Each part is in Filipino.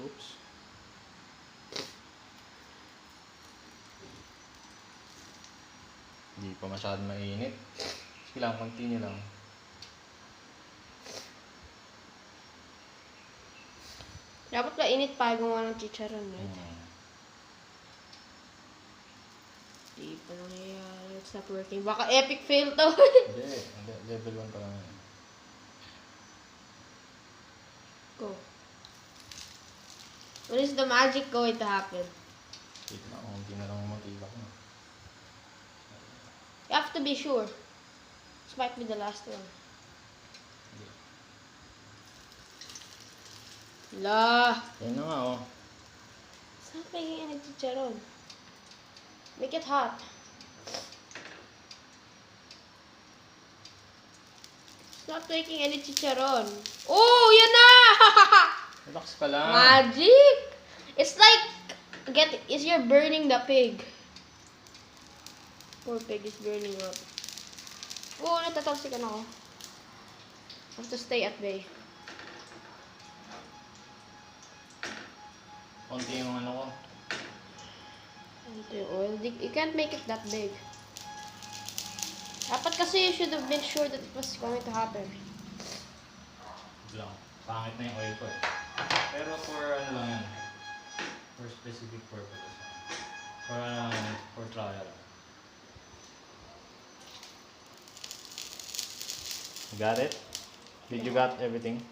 Oops. Hindi pa masyadong mainit. Sige lang, continue lang. Dapat ba init pa gumawa ng chicharon, right? Di pa nangyayari. It's not working. Baka epic fail to. Hindi. Level 1 pa lang yan. Go. When is the magic going to happen? Wait na, hindi na lang matibak na. You have to be sure. This might be the last one. La. Yan na nga, oh. It's not making any chicharon. Make it hot. It's not making any chicharon. Oh, yan na! Relax ka lang. Magic! It's like, is you're burning the pig. Poor pig is burning up. Oh, natatalsikan ako. I have to stay at bay. Konti yung ano ko. The oil. You can't make it that big. Dapat kasi you should have been sure that it was going to happen. Lang. Pangit na yung oil ko eh. Pero for ano lang yan. For specific purpose. For trial. Got it? Did you got everything?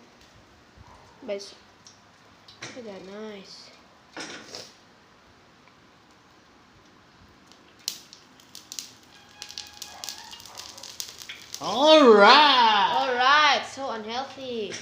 Guys, look at that, nice. Alright! Alright, so unhealthy.